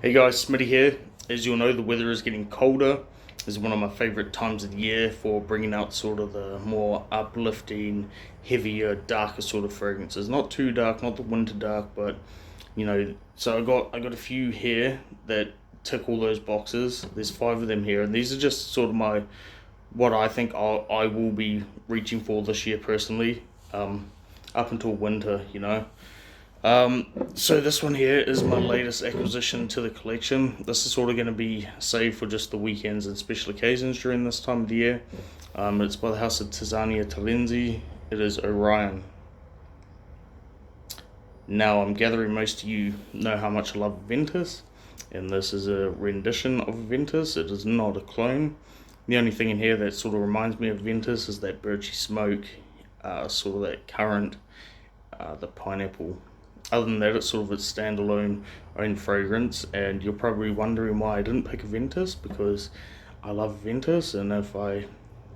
Hey guys, Smitty here. As you'll know, the weather is getting colder. This is one of my favorite times of the year for bringing out sort of the more uplifting, heavier, darker sort of fragrances. Not too dark, not the winter dark, but so I got a few here that tick all those boxes. There's five of them here, and these are just sort of my what I think I will be reaching for this year personally, up until winter. So this one here is my latest acquisition to the collection. This is sort of going to be saved for just the weekends and special occasions during this time of the year. It's by the house of Tiziana Terenzi. It is Orion. Now I'm gathering most of you know how much I love Ventus, and this is a rendition of Ventus. It is not a clone. The only thing in here that sort of reminds me of Ventus is that birchy smoke, sort of that currant, the pineapple. Other than that, it's sort of its standalone own fragrance, and you're probably wondering why I didn't pick a Ventus, because I love Ventus, and if I,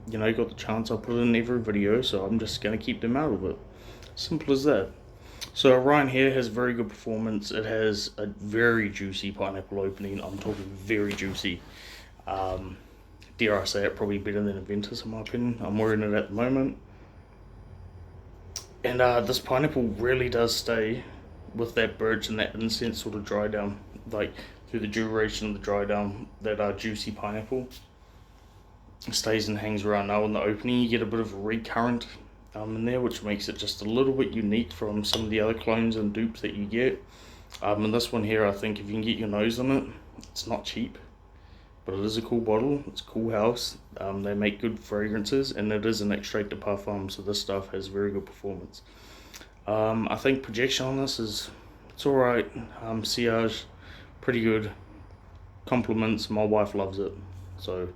got the chance, I'll put it in every video, so I'm just going to keep them out of it. Simple as that. So Orion here has very good performance. It has a very juicy pineapple opening. I'm talking very juicy. Dare I say it, probably better than a Ventus in my opinion. I'm wearing it at the moment. And this pineapple really does stay with that birch and that incense sort of dry down, like through the duration of the dry down, that juicy pineapple stays and hangs around. Now in the opening you get a bit of a recurrent in there, which makes it just a little bit unique from some of the other clones and dupes that you get. And this one here, I think if you can get your nose on it, it's not cheap, but it is a cool bottle. It's a cool house. They make good fragrances, and it is an extrait de parfum, so this stuff has very good performance. I think projection on this it's alright. Sillage, pretty good. Compliments, my wife loves it, so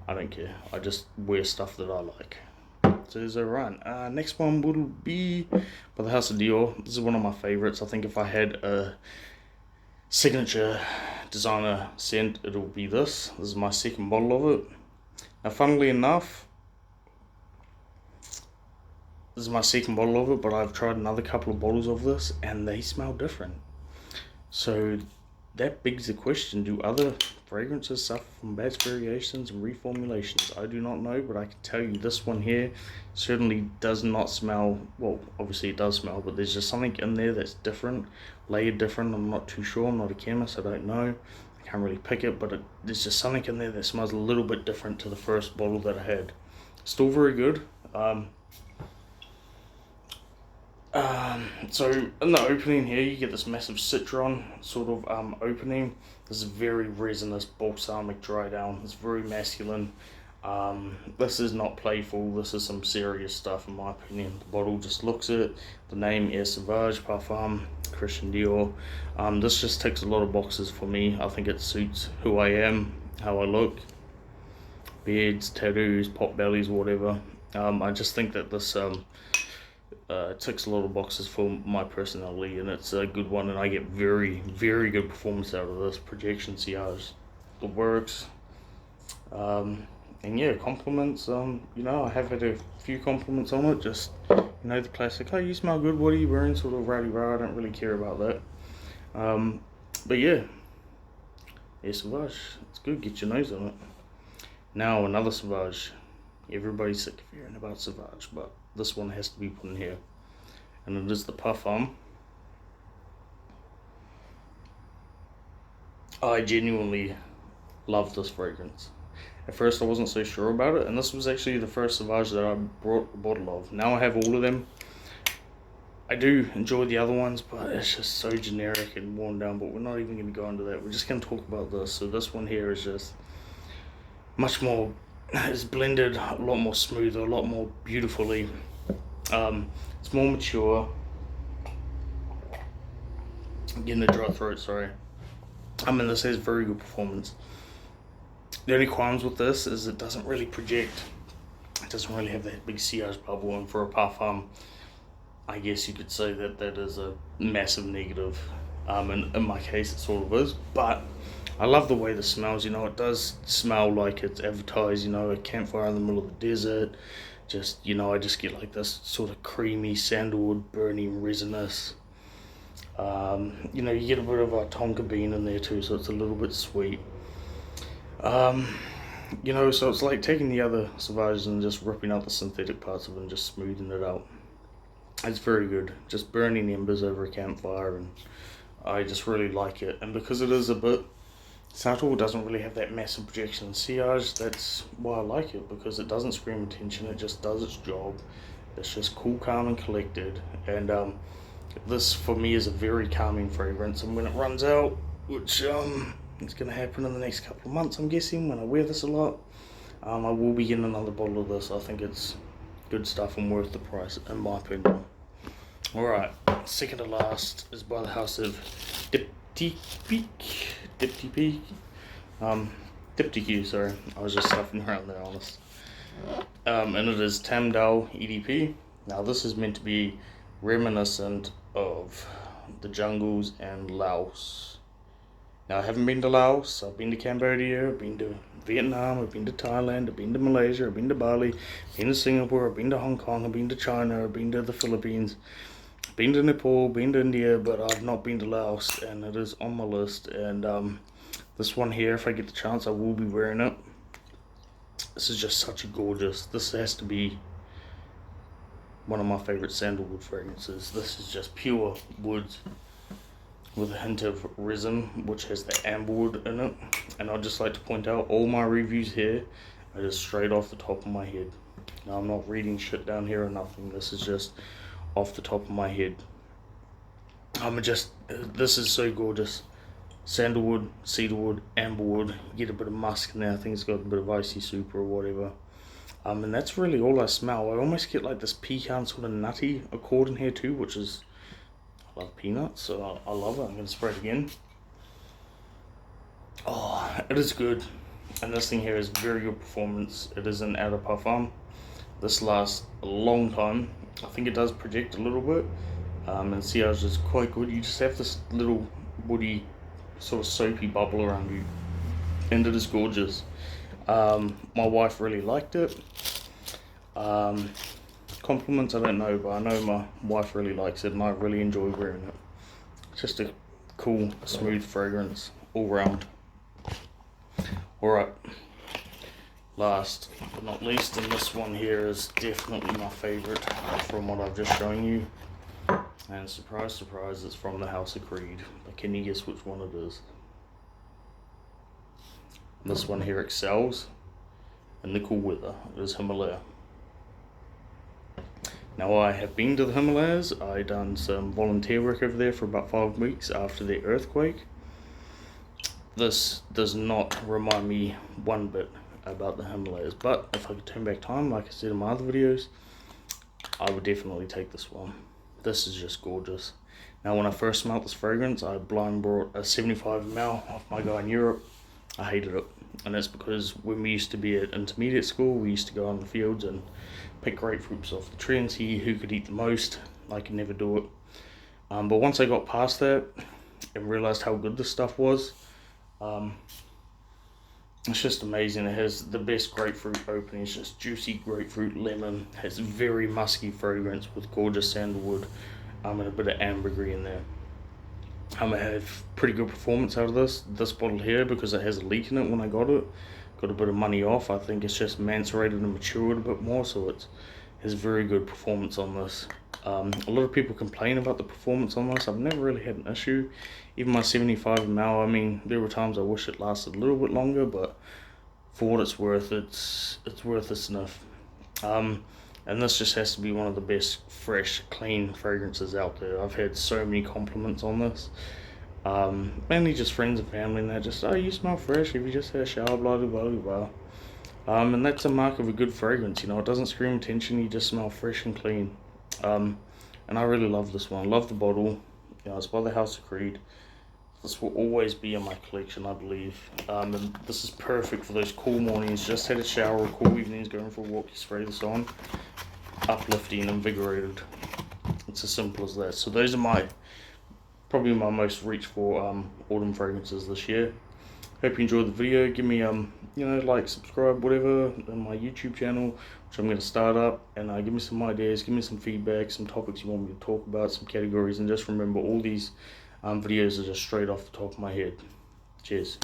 I don't care. I just wear stuff that I like. So there's a run. Next one will be by the House of Dior. This is one of my favorites. I think if I had a signature designer scent, it'll be this. This is my second bottle of it. Now, funnily enough, this is my second bottle of it, but I've tried another couple of bottles of this, and they smell different. So that begs the question, do other fragrances suffer from batch variations and reformulations? I do not know, but I can tell you this one here certainly does not smell, well, obviously it does smell, but there's just something in there that's different, layered different. I'm not too sure, I'm not a chemist, I don't know. I can't really pick it, but there's just something in there that smells a little bit different to the first bottle that I had. Still very good. So in the opening here, you get this massive citron sort of opening. This is very resinous, balsamic dry down. It's very masculine. This is not playful. This is some serious stuff in my opinion. The bottle just looks it. The name Air Sauvage Parfum, Christian Dior. This just ticks a lot of boxes for me. I think it suits who I am, how I look. Beards, tattoos, pot bellies, whatever. I just think that this ticks a lot of boxes for my personality, and it's a good one, and I get very, very good performance out of this. Projection Sillage, it works. And yeah, compliments, I have had a few compliments on it, just, the classic, oh, you smell good, what are you wearing, sort of rah-de-rah. I don't really care about that. But yeah, Sauvage, it's good, get your nose on it. Now another Sauvage. Everybody's sick of hearing about Sauvage, but this one has to be put in here, and it is the Parfum. I genuinely love this fragrance. At first I wasn't so sure about it, and this was actually the first Sauvage that I brought a bottle of. Now I have all of them. I do enjoy the other ones, but it's just so generic and worn down, but we're not even going to go into that. We're just going to talk about this. So this one here is just much more, it's blended a lot more smoother, a lot more beautifully. It's more mature. I'm getting a dry throat, sorry. This has very good performance. The only qualms with this is it doesn't really project. It doesn't really have that big sillage bubble, and for a parfum, I guess you could say that that is a massive negative. And in my case it sort of is, but I love the way this smells. It does smell like it's advertised, a campfire in the middle of the desert. Just, I just get like this sort of creamy sandalwood burning resinous You know, you get a bit of a tonka bean in there too, so it's a little bit sweet. You know, so it's like taking the other Sauvages and just ripping out the synthetic parts of it and just smoothing it out. It's very good. Just burning embers over a campfire, and I just really like it. And because it is a bit subtle, it doesn't really have that massive projection and sillage. That's why I like it, because it doesn't scream attention. It just does its job. It's just cool, calm, and collected. And this for me is a very calming fragrance. And when it runs out, which it's going to happen in the next couple of months, I'm guessing, when I wear this a lot, I will be getting another bottle of this. I think it's good stuff and worth the price, in my opinion. Alright, second to last is by the house of Diptyque. Diptyque, sorry. I was just stuffing around there, honest. And it is Tam Dao EDP. Now this is meant to be reminiscent of the jungles and Laos. Now I haven't been to Laos, I've been to Cambodia, I've been to Vietnam, I've been to Thailand, I've been to Malaysia, I've been to Bali, I've been to Singapore, I've been to Hong Kong, I've been to China, I've been to the Philippines, I've been to Nepal, been to India, but I've not been to Laos, and it is on my list. And this one here, if I get the chance, I will be wearing it. This is just such a gorgeous, this has to be one of my favorite sandalwood fragrances. This is just pure woods with a hint of resin, which has the amberwood in it. And I'd just like to point out, all my reviews here are just straight off the top of my head. Now I'm not reading shit down here or nothing. This is just off the top of my head. This is so gorgeous. Sandalwood, cedarwood, amberwood. You get a bit of musk in there. I think it's got a bit of icy super or whatever. And that's really all I smell. I almost get like this pecan sort of nutty accord in here too, which is, I love peanuts, so I love it. I'm going to spray it again. Oh, it is good. And this thing here is very good performance. It is an Eau de Parfum. This lasts a long time. I think it does project a little bit. And sillage is quite good. You just have this little woody, sort of soapy bubble around you. And it is gorgeous. My wife really liked it. Compliments, I don't know, but I know my wife really likes it and I really enjoy wearing it. It's just a cool, smooth fragrance all round. Alright, last but not least, and this one here is definitely my favourite from what I've just shown you. And surprise, surprise, it's from the House of Creed. But can you guess which one it is? This one here excels in the cool weather. It is Himalaya. Now I have been to the Himalayas. I done some volunteer work over there for about 5 weeks after the earthquake. This does not remind me one bit about the Himalayas, but if I could turn back time, like I said in my other videos, I would definitely take this one. This is just gorgeous. Now when I first smelled this fragrance, I blind brought a 75ml off my guy in Europe. I hated it, and that's because when we used to be at intermediate school, we used to go on the fields and pick grapefruits off the tree and see who could eat the most. I could never do it. But once I got past that and realized how good this stuff was, it's just amazing. It has the best grapefruit opening. It's just juicy grapefruit, lemon. It has very musky fragrance with gorgeous sandalwood and a bit of ambergris in there. I have pretty good performance out of this bottle here, because it has a leak in it when I got it. Got a bit of money off. I think it's just macerated and matured a bit more, so it has very good performance on this. A lot of people complain about the performance on this. I've never really had an issue. Even my 75ml, I mean, there were times I wish it lasted a little bit longer, but for what it's worth, it's worth its enough. And this just has to be one of the best fresh, clean fragrances out there. I've had so many compliments on this. Mainly just friends and family, and they're just, oh, you smell fresh if you just had a shower, blah blah blah blah. And that's a mark of a good fragrance, you know. It doesn't scream attention, you just smell fresh and clean. And I really love this one. I love the bottle. You know, it's by the House of Creed. This will always be in my collection, I believe. And this is perfect for those cool mornings. Just had a shower or cool evenings, going for a walk, you spray this on. Uplifting, invigorated. It's as simple as that. So those are probably my most reached for autumn fragrances this year. Hope you enjoyed the video. Give me like, subscribe, whatever, on my YouTube channel, which I'm going to start up, and give me some ideas, give me some feedback, some topics you want me to talk about, some categories, and just remember all these videos are just straight off the top of my head. Cheers.